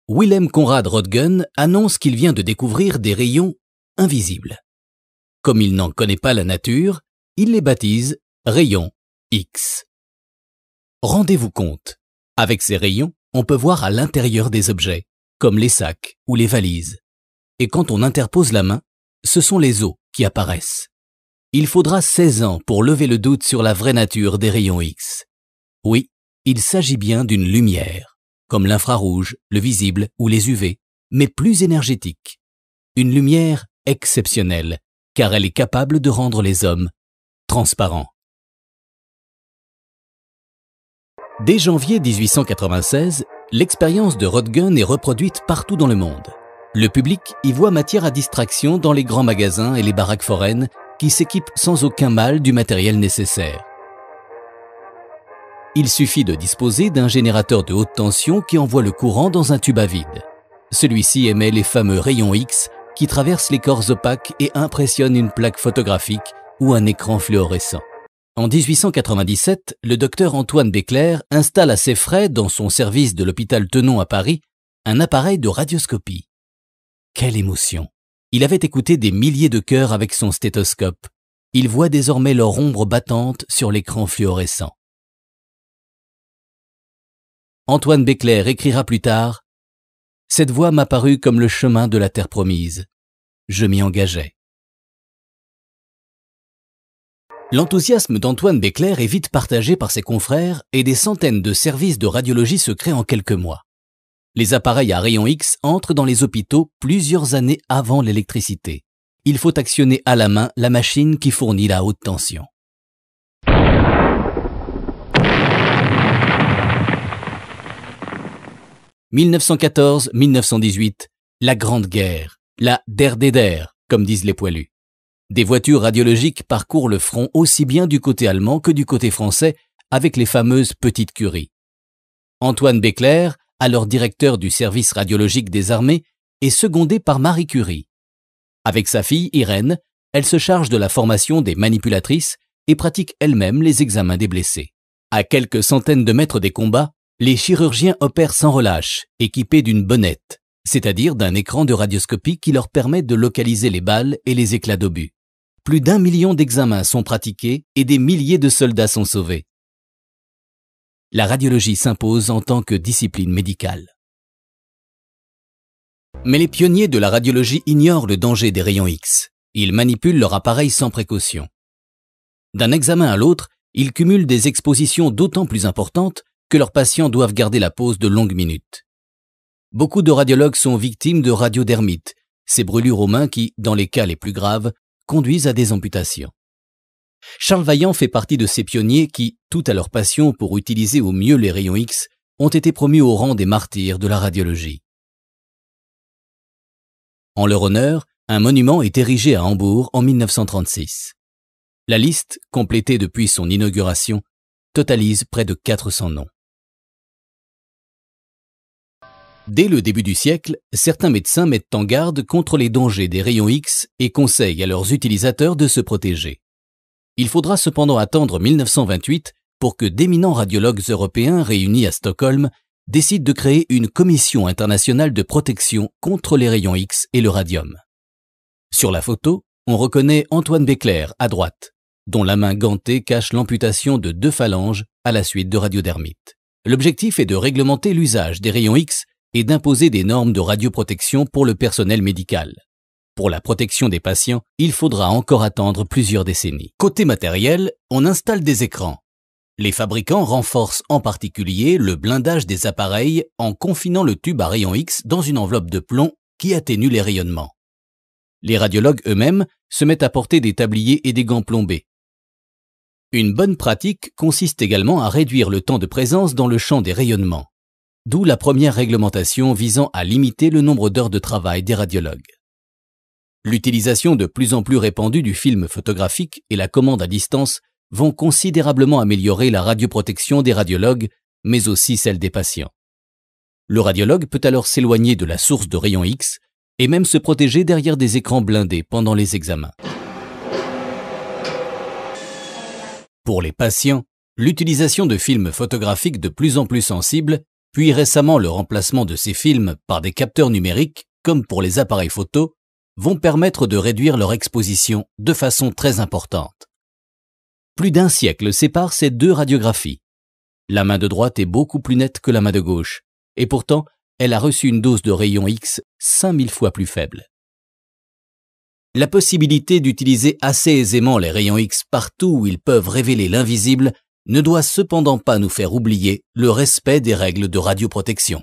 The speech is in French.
Willem Conrad Röntgen annonce qu'il vient de découvrir des rayons invisibles. Comme il n'en connaît pas la nature, il les baptise rayons X. Rendez-vous compte, avec ces rayons, on peut voir à l'intérieur des objets, comme les sacs ou les valises. Et quand on interpose la main, ce sont les os qui apparaissent. Il faudra 16 ans pour lever le doute sur la vraie nature des rayons X. Oui, il s'agit bien d'une lumière, comme l'infrarouge, le visible ou les UV, mais plus énergétique. Une lumière exceptionnelle, car elle est capable de rendre les hommes transparents. Dès janvier 1896, l'expérience de Röntgen est reproduite partout dans le monde. Le public y voit matière à distraction dans les grands magasins et les baraques foraines qui s'équipent sans aucun mal du matériel nécessaire. Il suffit de disposer d'un générateur de haute tension qui envoie le courant dans un tube à vide. Celui-ci émet les fameux rayons X qui traversent les corps opaques et impressionnent une plaque photographique ou un écran fluorescent. En 1897, le docteur Antoine Béclair installe à ses frais dans son service de l'hôpital Tenon à Paris un appareil de radioscopie. Quelle émotion! Il avait écouté des milliers de cœurs avec son stéthoscope. Il voit désormais leur ombre battante sur l'écran fluorescent. Antoine Béclair écrira plus tard « Cette voie m'apparut comme le chemin de la terre promise. Je m'y engageai. » L'enthousiasme d'Antoine Béclair est vite partagé par ses confrères et des centaines de services de radiologie se créent en quelques mois. Les appareils à rayons X entrent dans les hôpitaux plusieurs années avant l'électricité. Il faut actionner à la main la machine qui fournit la haute tension. « 1914-1918, la Grande Guerre, la Der des Der, comme disent les poilus. Des voitures radiologiques parcourent le front aussi bien du côté allemand que du côté français avec les fameuses petites curies. Antoine Béclair, alors directeur du service radiologique des armées, est secondé par Marie Curie. Avec sa fille Irène, elle se charge de la formation des manipulatrices et pratique elle-même les examens des blessés. À quelques centaines de mètres des combats, les chirurgiens opèrent sans relâche, équipés d'une bonnette, c'est-à-dire d'un écran de radioscopie qui leur permet de localiser les balles et les éclats d'obus. Plus d'1 million d'examens sont pratiqués et des milliers de soldats sont sauvés. La radiologie s'impose en tant que discipline médicale. Mais les pionniers de la radiologie ignorent le danger des rayons X. Ils manipulent leur appareil sans précaution. D'un examen à l'autre, ils cumulent des expositions d'autant plus importantes que leurs patients doivent garder la pause de longues minutes. Beaucoup de radiologues sont victimes de radiodermite, ces brûlures aux mains qui, dans les cas les plus graves, conduisent à des amputations. Charles Vaillant fait partie de ces pionniers qui, tout à leur passion pour utiliser au mieux les rayons X, ont été promus au rang des martyrs de la radiologie. En leur honneur, un monument est érigé à Hambourg en 1936. La liste, complétée depuis son inauguration, totalise près de 400 noms. Dès le début du siècle, certains médecins mettent en garde contre les dangers des rayons X et conseillent à leurs utilisateurs de se protéger. Il faudra cependant attendre 1928 pour que d'éminents radiologues européens réunis à Stockholm décident de créer une commission internationale de protection contre les rayons X et le radium. Sur la photo, on reconnaît Antoine Béclair à droite, dont la main gantée cache l'amputation de 2 phalanges à la suite de radiodermite. L'objectif est de réglementer l'usage des rayons X et d'imposer des normes de radioprotection pour le personnel médical. Pour la protection des patients, il faudra encore attendre plusieurs décennies. Côté matériel, on installe des écrans. Les fabricants renforcent en particulier le blindage des appareils en confinant le tube à rayons X dans une enveloppe de plomb qui atténue les rayonnements. Les radiologues eux-mêmes se mettent à porter des tabliers et des gants plombés. Une bonne pratique consiste également à réduire le temps de présence dans le champ des rayonnements. D'où la première réglementation visant à limiter le nombre d'heures de travail des radiologues. L'utilisation de plus en plus répandue du film photographique et la commande à distance vont considérablement améliorer la radioprotection des radiologues, mais aussi celle des patients. Le radiologue peut alors s'éloigner de la source de rayons X et même se protéger derrière des écrans blindés pendant les examens. Pour les patients, l'utilisation de films photographiques de plus en plus sensibles puis récemment le remplacement de ces films par des capteurs numériques, comme pour les appareils photo, vont permettre de réduire leur exposition de façon très importante. Plus d'1 siècle sépare ces deux radiographies. La main de droite est beaucoup plus nette que la main de gauche, et pourtant, elle a reçu une dose de rayons X 5000 fois plus faible. La possibilité d'utiliser assez aisément les rayons X partout où ils peuvent révéler l'invisible ne doit cependant pas nous faire oublier le respect des règles de radioprotection.